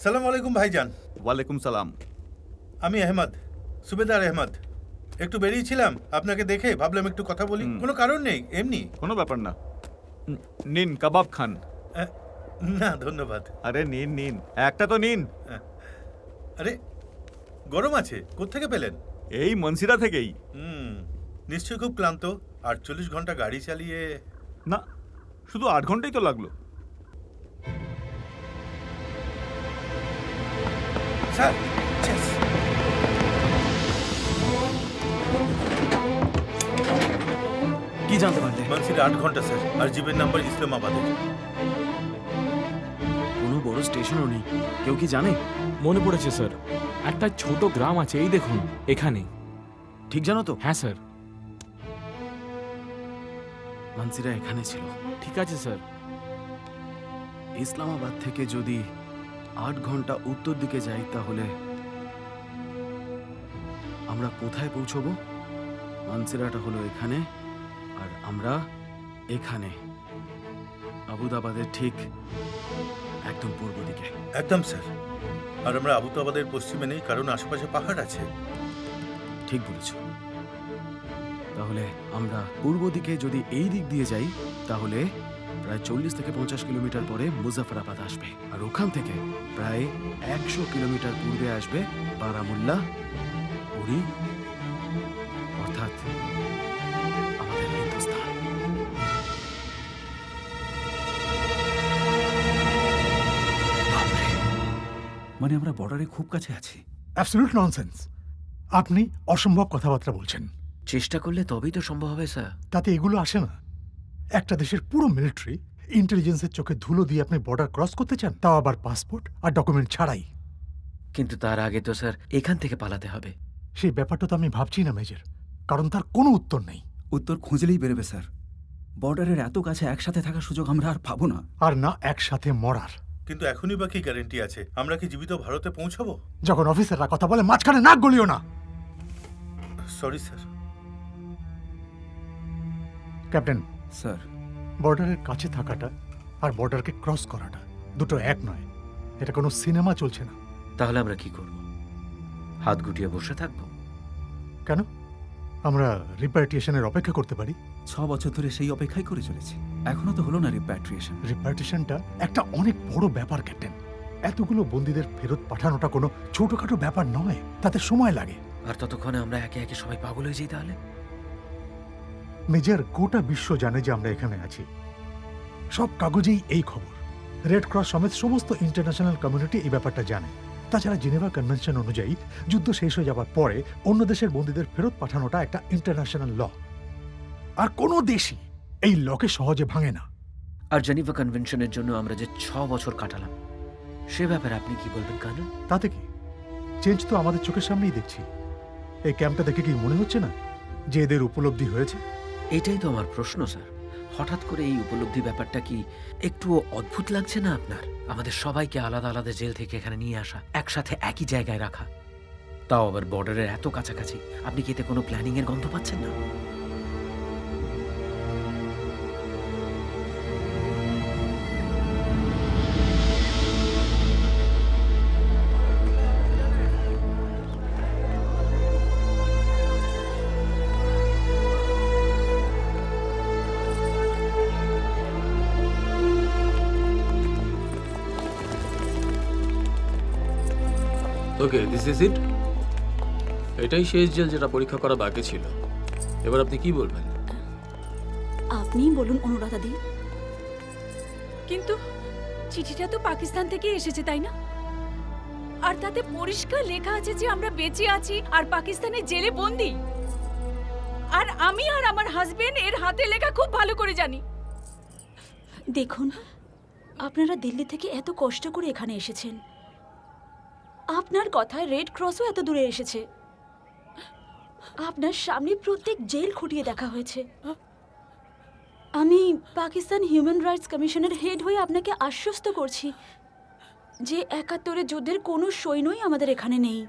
সালাম আলাইকুম ভাইজান। ওয়ালাইকুম সালাম। আমি আহমদ, সুবেদার আহমদ। একটু বেরিয়েছিলাম, আপনাকে দেখে ভাবলাম একটু কথা বলি। কোনো কারণ নেই, এমনি। কোনো ব্যাপার না। নিন কাবাব খান। না ধন্যবাদ। আরে নিন নিন, একটা তো নিন। আরে গরম আছে, কোত্থেকে পেলেন? এই মনসিরা থেকেই। নিশ্চয়ই খুব ক্লান্ত। 48 ঘন্টা গাড়ি চালিয়ে। না, শুধু 8 ঘন্টাই তো লাগলো। স্যার কি জানতে পারলে? মনসিরা 8 ঘন্টা স্যার, আর জিপের নাম্বার ইসলামাবাদের। কোনো বড় স্টেশনও নেই। কেউ কি জানে? মনে পড়েছে স্যার, একটা ছোট গ্রাম আছে, এই দেখুন এখানে। ঠিক জানো তো? হ্যাঁ স্যার। মানসিরা এখানে ছিল। ঠিক আছে স্যার। ইসলামাবাদ থেকে যদি 8 ঘন্টা উত্তর দিকে যাই তাহলে আমরা কোথায় পৌঁছবো? মানসিরাটা হলো এখানে, আর আমরা এখানে আবুদাবাদের ঠিক একদম পূর্ব দিকে। একদম স্যার। আর আমরা আবুতাবাদের পশ্চিমে নেই, কারণ আশেপাশে পাহাড় আছে। ঠিক বলেছ। তাহলে আমরা পূর্ব দিকে যদি এই দিক দিয়ে যাই তাহলে প্রায় 40 থেকে 50 কিলোমিটার পরে মুজাফরাবাদ আসবে, আর ওখান থেকে প্রায় 100 কিলোমিটার পূর্বে আসবে বারামুল্লা, উরি, অর্থাৎ আমাদের হিন্দুস্তান। মানে আমরা বর্ডারে খুব কাছে আছি। Absolute nonsense. আপনি অসম্ভব কথাবার্তা বলছেন। চেষ্টা করলে তবেই তো সম্ভব হবে স্যার। তাতে এগুলো আসে না। একটা দেশের পুরো মিলিটারি ইন্টেলিজেন্সের চোখে ধুলো দিয়ে আপনি বর্ডার ক্রস করতে চান, তাও আবার পাসপোর্ট আর ডকুমেন্ট ছাড়াই। কিন্তু তার আগে তো স্যার এখান থেকে পালাতে হবে। সেই ব্যাপারটা তো আমি ভাবছি না মেজর, কারণ তার কোনো উত্তর নেই। উত্তর খুঁজলেই বেরোবে স্যার। বর্ডারের এত কাছে একসাথে থাকার সুযোগ আমরা আর পাবো না। আর না একসাথে মরার। কিন্তু এখনই বা কি গ্যারেন্টি আছে আমরা কি জীবিত ভারতে পৌঁছাবো? যখন অফিসাররা কথা বলে মাঝখানে নাক গলিও না। Sorry sir. ক্যাপ্টেন, স্যার, বর্ডারের কাছে থাকাটা আর বর্ডারকে ক্রস করাটা দুটো এক নয়। এটা কোনো সিনেমা চলছে না। তাহলে আমরা কি করব? হাত গুটিয়ে বসে থাকবো? কেন? আমরা রিপ্যাট্রিয়েশনের অপেক্ষা করতে পারি। 6 বছর ধরে সেই অপেক্ষাই করে চলেছি, এখনো তো হলো না রিপ্যাট্রিয়েশন। রিপ্যাট্রিয়েশনটা একটা অনেক বড় ব্যাপার ক্যাপ্টেন। এতগুলো বন্দীদের ফেরত পাঠানোটা কোনো ছোটখাটো ব্যাপার নয়, তাতে সময় লাগে। আর ততক্ষণে আমরা একে একে সবাই পাগল হয়ে যাই তাহলে? মেজর, গোটা বিশ্ব জানে যে আমরা এখানে আছি। সব কাগজেই এই খবর। রেড ক্রস সমেত সমস্ত ইন্টারন্যাশনাল কমিউনিটি এই ব্যাপারটা জানে। তাছাড়া জেনেভা কনভেনশন অনুযায়ী যুদ্ধ শেষ হয়ে যাবার পরে অন্য দেশের বন্দীদের ফেরত পাঠানোটা একটা ইন্টারন্যাশনাল ল, আর কোনো দেশই এই লকে সহজে ভাঙে না। আর জেনিভা কনভেনশনের জন্য আমরা যে 6 বছর কাটালাম, সে ব্যাপারে আপনি কি বলবেন কানু? তাতে কি? চেঞ্জ তো আমাদের চোখের সামনেই দেখছি। এই ক্যাম্পটা দেখে কি মনে হচ্ছে না যে এদের উপলব্ধি হয়েছে? এটাই তো আমার প্রশ্ন স্যার। হঠাৎ করে এই উপলব্ধি ব্যাপারটা কি একটু অদ্ভুত লাগছে না আপনার? আমাদের সবাইকে আলাদা আলাদা জেল থেকে এখানে নিয়ে আসা, একসাথে একই জায়গায় রাখা, তাও আবার বর্ডারের এত কাছাকাছি। আপনি কি এতে কোনো প্ল্যানিং এর গন্ধ পাচ্ছেন না? ওকে, দিস ইজ ইট। এটাই শেষ জেল যেটা পরীক্ষা করা বাকি ছিল। এবার আপনি কি বলবেন? আপনিই বলুন অনুরাধা দি। কিন্তু চিঠিটা তো পাকিস্তান থেকে এসেছে, তাই না? আর তাতে পরিষ্কার লেখা আছে যে আমরা বেঁচে আছি আর পাকিস্তানের জেলে বন্দী। আর আমি আর আমার হাজবেন্ড এর হাতে লেখা খুব ভালো করে জানি। দেখুন, আপনারা দিল্লি থেকে এত কষ্ট করে এখানে এসেছেন। আপনার কথায় রেড ক্রসও এত দূরে এসেছে। আপনার সামনে প্রত্যেক জেল খুঁটিয়ে দেখা হয়েছে। আমি পাকিস্তান হিউম্যান রাইটস কমিশনের হেড হয়ে আপনাকে আশ্বস্ত করছি যে ৭১-এর যুদ্ধের কোনো সৈন্যই আমাদের এখানে নেই।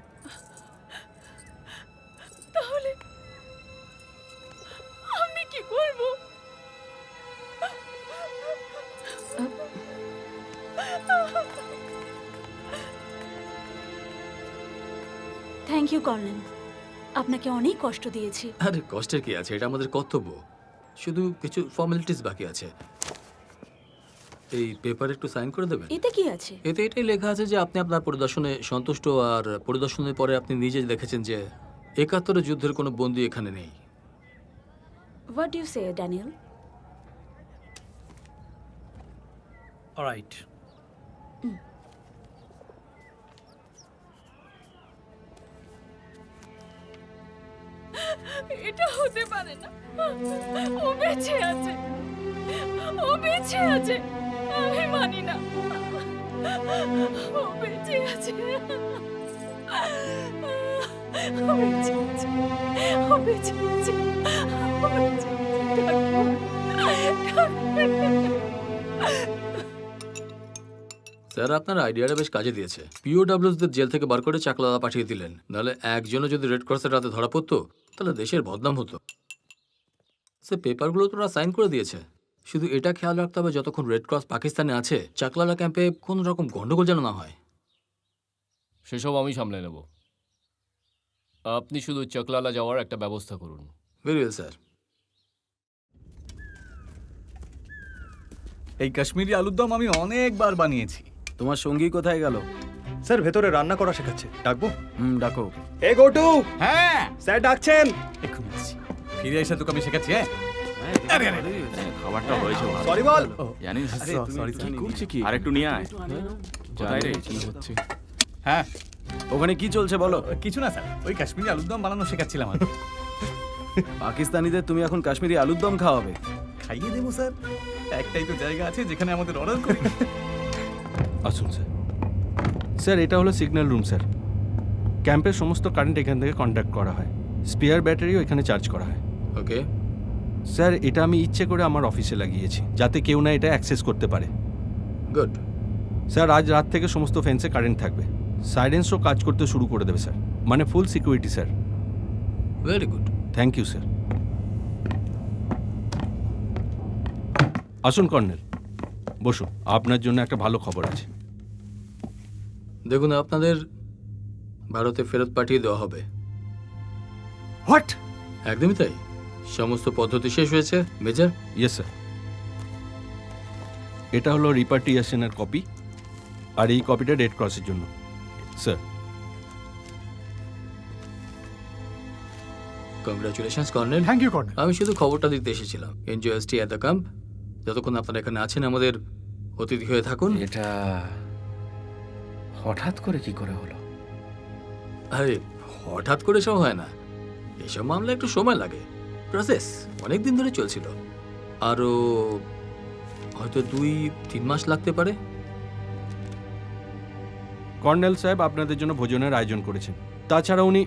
তাহলে আমি কি করব? থ্যাংক ইউ কর্নেল, আপনাকে অনেক কষ্ট দিয়েছি। আরে কষ্টের কি আছে, এটা আমাদের কর্তব্য। শুধু কিছু ফর্মালিটিস বাকি আছে। এই পেপার একটু সাইন করে দেবেন। এতে কি আছে? এতে এটাই লেখা আছে যে আপনি আপনার পরিদর্শনে সন্তুষ্ট, আর পরিদর্শনের পরে আপনি নিজে দেখেছেন যে ৭১ যুদ্ধের কোনো বন্দী এখানে নেই। What you say Daniel? Alright. এটা হতে পারে না। ও বেঁচে আছে, ও বেঁচে আছে, আমি মানি না। ও বেঁচে আছে, ও বেঁচে আছে, ও বেঁচে আছে, ও বেঁচে স্যার, আপনার আইডিয়াটা বেশ কাজে দিয়েছে। পিওডাব্লিউসদের জেল থেকে বার করে চাকলাদা পাঠিয়ে দিলেন, নাহলে একজনও যদি রেড ক্রসের রাতে ধরা পড়তো তাহলে দেশের বদনাম হতো। সে পেপারগুলো তো ওরা সাইন করে দিয়েছে, শুধু এটা খেয়াল রাখতে হবে যতক্ষণ রেড ক্রস পাকিস্তানে আছে চাকলাদা ক্যাম্পে কোনো রকম গন্ডগোল যেন না হয়। সেসব আমি সামলে নেব, আপনি শুধু চকলালা যাওয়ার একটা ব্যবস্থা করুন। Very well sir. এই কাশ্মীরি আলুর দম আমি অনেকবার বানিয়েছি। তোমার সঙ্গী কোথায় গেল? স্যার ভেতরে রান্না করা শেখাচ্ছে, ডাকবো? ডাকো। এ গোটু। হ্যাঁ স্যার ডাকছেন। এক্ষুনি আসছি। ফিরে এসে তোকে আমি শেখাচ্ছি। খাবারটা হয়েছে সরি বল। জানিস সরি কি করছে কি? আর একটু নিয়ে আয়। কোথায় রে কি হচ্ছে? হ্যাঁ ওখানে কি চলছে বলো? কিছু না স্যার, ওই কাশ্মীরি আলুর দম বানানো শেখাচ্ছিলাম আর। পাকিস্তানিদের তুমি এখন কাশ্মীরি আলুর দম খাওয়াবে? খাইয়ে দেবো স্যার, একটাই তো জায়গা আছে যেখানে আমাদের অর্ডার করি। আসুন স্যার। স্যার এটা হলো সিগন্যাল রুম স্যার। ক্যাম্পের সমস্ত কারেন্ট এখান থেকে কন্ট্যাক্ট করা হয়, স্পেয়ার ব্যাটারিও এখানে চার্জ করা হয়। ওকে স্যার এটা আমি ইচ্ছে করে আমার অফিসে লাগিয়েছি যাতে কেউ না এটা অ্যাক্সেস করতে পারে। গুড। স্যার আজ রাত থেকে সমস্ত ফেন্সে কারেন্ট থাকবে, সাইরেন্সও কাজ করতে শুরু করে দেবে স্যার, মানে full security sir. Very good. Thank you sir. আসুন কর্নেল, বসুন, আপনার জন্য একটা ভালো খবর আছে। দেখুন, আপনাদের ভারতে ফেরত পাঠিয়ে দেওয়া হবে। হোয়াট? একদমই তাই, সমস্ত পদ্ধতি শেষ হয়েছে মেজর। Yes sir. এটা হলো রিপার্টিয়েশনের কপি, আর এই কপিটা রেড ক্রসের জন্য স্যার। Congratulations colonel. Thank you colonel. আমি শুধু খবরটা দিতে এসেছিলাম। Enjoy stay at the camp. যতক্ষণ আপনারা এখানে আছেন আমাদের অতিথি হয়ে থাকুন। এটা হঠাৎ করে কি করে হলো? আরে হঠাৎ করে সব হয় না, এসব মামলা একটু সময় লাগে, প্রসেস অনেক দিন ধরে চলছিল, আরও হয়তো 2-3 মাস লাগতে পারে। কর্নেল সাহেব আপনাদের জন্য ভোজনের আয়োজন করেছেন, তাছাড়া উনি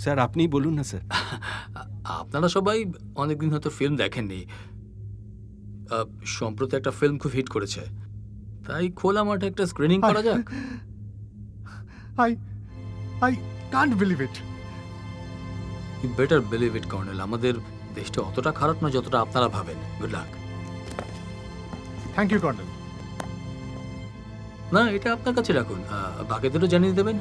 স্যার আপনিই বলুন না স্যার। আপনারা সবাই অনেকদিন হয়তো ফিল্ম দেখেননি, সম্প্রতি একটা ফিল্ম খুব হিট করেছে, তাই খোলা মাঠে একটা স্ক্রিনিং করা যাক। I can't believe it. You better believe it colonel, আমাদের দেশটা অতটা খারাপ না যতটা আপনারা ভাবেন। Good luck. Thank you, Colonel. না, এটা আপনার কাছে রাখুন, বাকিদেরও জানিয়ে দেবেন।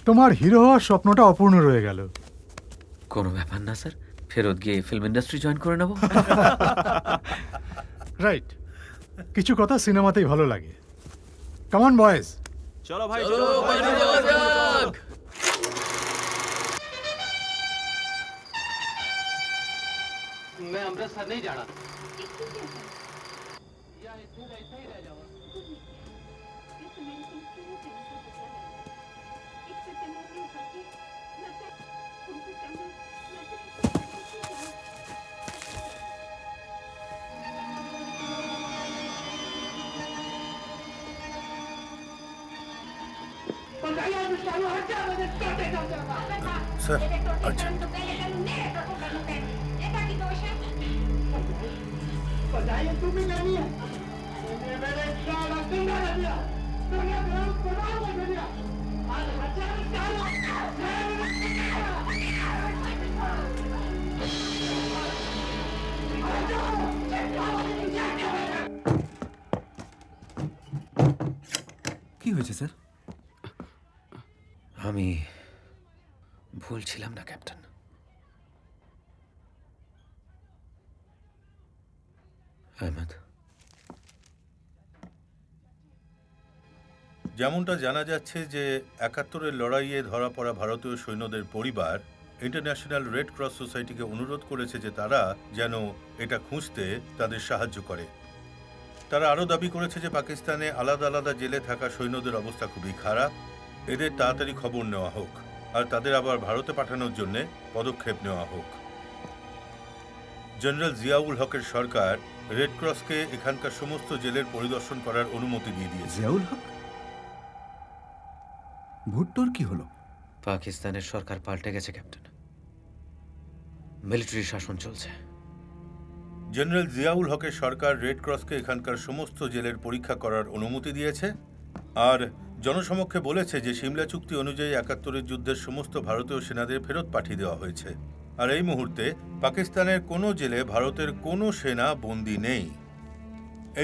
তোমার হিরো হওয়ার স্বপ্নটা অপূর্ণ রয়ে গেল। কোনো ব্যাপার না স্যার, ফেরত গিয়ে ফিল্ম ইন্ডাস্ট্রি জয়েন করে নেব। রাইট, কিছু কথা সিনেমাতেই ভালো লাগে। Come on boys. চলো ভাই স্যার আচ্ছা, কি হয়েছে স্যার? আমি ভুল ছিলাম না ক্যাপ্টেন। আহমেদ, যেমনটা জানা যাচ্ছে যে ৭১-এর লড়াইয়ে ধরা পড়া ভারতীয় সৈন্যদের পরিবার ইন্টারন্যাশনাল রেড ক্রস সোসাইটিকে অনুরোধ করেছে যে তারা যেন এটা খুঁজতে তাদের সাহায্য করে। তারা আরও দাবি করেছে যে পাকিস্তানে আলাদা আলাদা জেলে থাকা সৈন্যদের অবস্থা খুবই খারাপ, এদের তাড়াতাড়ি খবর নেওয়া হোক আর তাদের আবার ভারতে পাঠানোর জন্য পদক্ষেপ নেওয়া হোক। জেনারেল জিয়াউল হকের সরকার রেড ক্রসকে এখানকার সমস্ত জেলের পরিদর্শন করার অনুমতি দিয়ে দিয়েছে। জিয়াউল হক? ভুট্টোর কি হলো? পাকিস্তানের সরকার পাল্টে গেছে ক্যাপ্টেন, মিলিটারি শাসন চলছে। জেনারেল জিয়াউল হকের সরকার রেড ক্রসকে এখানকার সমস্ত জেলের পরীক্ষা করার অনুমতি দিয়েছে আর জনসমক্ষে বলেছে যে সিমলা চুক্তি অনুযায়ী ৭১-এর যুদ্ধের সমস্ত ভারতীয় সেনাদের ফেরত পাঠিয়ে দেওয়া হয়েছে আর এই মুহূর্তে পাকিস্তানের কোনো জেলে ভারতের কোনো সেনা বন্দী নেই।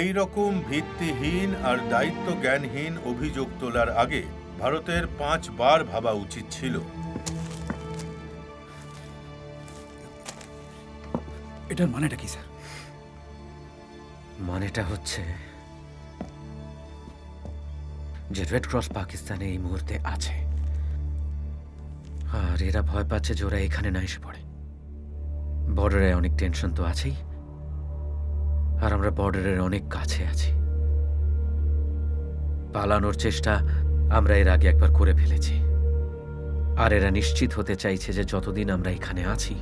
এই রকম ভিত্তিহীন আর দায়িত্ব জ্ঞানহীন অভিযোগ তোলার আগে ভারতের ৫ বার ভাবা উচিত ছিল। এটার মানেটা কি স্যার? মানেটা হচ্ছে যে রেড ক্রস পাকিস্তানে এই মুহূর্তে আছে আর এরা ভয় পাচ্ছে যে ওরা এখানে না এসে পড়ে। বর্ডারে অনেক টেনশন তো আছেই আর আমরা বর্ডারের অনেক কাছে আছি। পালানোর চেষ্টা আমরা এর আগে একবার করে ফেলেছি আর এরা নিশ্চিত হতে চাইছে যে যতদিন আমরা এখানে আছি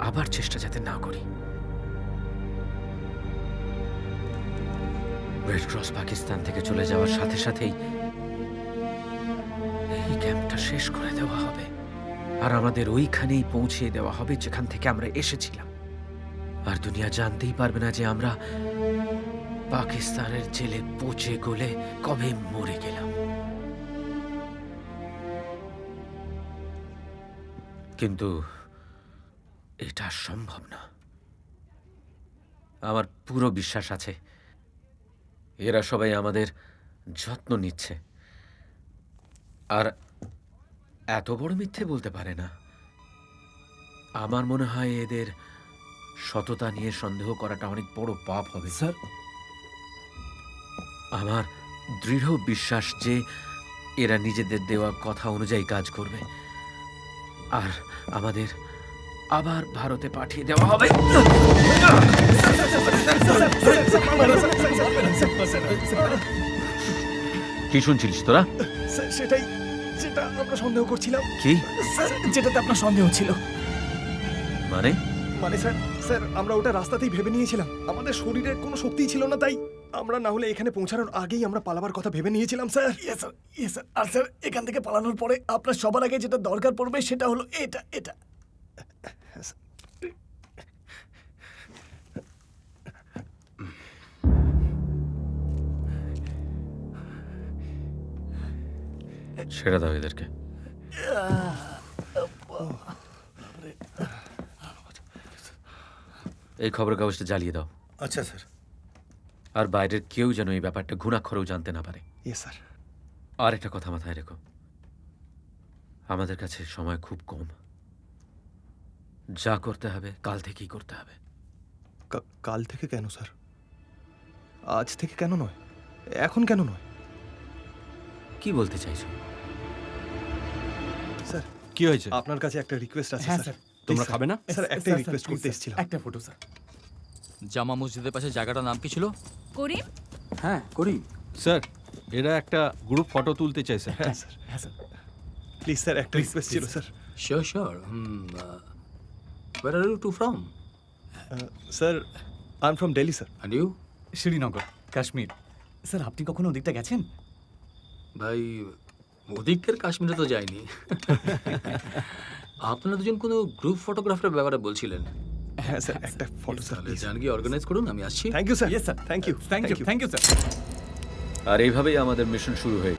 আবার চেষ্টা যাতে না করি। রেড ক্রস পাকিস্তান থেকে চলে যাওয়ার সাথে সাথেই এই ক্যাম্পটা শেষ করে দেওয়া হবে আর আমাদের ওইখানেই পৌঁছে দেওয়া হবে যেখান থেকে আমরা এসেছিলাম। আর দুনিয়া জানতেই পারবে না যে আমরা পাকিস্তানের জেলে পচে গলে কবে মরে গেলাম। কিন্তু এটা সম্ভব না। আমার পুরো বিশ্বাস আছে এরা সবাই আমাদের যত্ন নিচ্ছে আর এত বড় মিথ্যে বলতে পারে না। আমার মনে হয় এদের সততা নিয়ে সন্দেহ করাটা অনেক বড় পাপ হবে। স্যার, আমার দৃঢ় বিশ্বাস যে এরা নিজেদের দেওয়া কথা অনুযায়ী কাজ করবে আর আমাদের আবার ভারতে পাঠিয়ে দেওয়া হবে। কি শুনছিলিস তোরা? সেটাই যেটা আমরা সন্দেহ করছিলাম। কি? যেটাতে আপনার সন্দেহ ছিল। মানে মানে স্যার স্যার আমরা ওটা রাস্তাতেই ভেবে নিয়েছিলাম। আমাদের শরীরে কোনো শক্তিই ছিল না, তাই আমরা না হলে এখানে পৌঁছানোর আগেই আমরা পালাবার কথা ভেবে নিয়েছিলাম স্যার। Yes sir. আর স্যার এখান থেকে পালানোর পরে আপনার সবার আগে যেটা দরকার পড়বে সেটা হলো এটা এটা। ছেড়ে দাও এদেরকে। এই খবরের কাগজটা জ্বালিয়ে দাও। আচ্ছা স্যার। আর বাইরের কেউ যেন এই ব্যাপারটা ঘুণাক্ষরেও জানতে না পারে। স্যার। আর একটা কথা মাথায় রেখো, আমাদের কাছে সময় খুব কম। যা করতে হবে কাল থেকেই করতে হবে। কাল থেকে কেন স্যার? আজ থেকে কেন নয়? এখন কেন নয়? কি বলতে চাইছো? স্যার, কি হয়েছে? আপনার কাছে একটা রিকোয়েস্ট আছে হ্যাঁ, স্যার। তোমরা খাবে না? স্যার, একটাই রিকোয়েস্ট করতে এসেছিলাম। একটা ফটো স্যার। জামা মসজিদের পাশে জায়গাটার নাম কি ছিল? করিম, হ্যাঁ করি। স্যার, এরা একটা গ্রুপ ফটো তুলতে চাই স্যার। হ্যাঁ স্যার, হ্যাঁ স্যার। প্লিজ স্যার, একটা রিকোয়েস্ট ছিল sir. Sure sure. Where are you two from? Sir, I am from Delhi sir. And you? Srinagar, Kashmir. Sir আপনি কখনো ওদিকটা গেছেন? ভাই, ওদিকের কাশ্মীরে তো যায়নি। আপনারা দুজন কোনো গ্রুপ ফটোগ্রাফারের ব্যাপারে বলছিলেন। হ্যাঁ স্যার, একটা ফটো স্যার। তাহলে যান গিয়ে অর্গানাইজ করুন, আমি আসছি। Thank you sir. Yes sir. Thank you. Thank you sir. আর এইভাবেই আমাদের মিশন শুরু হয়ে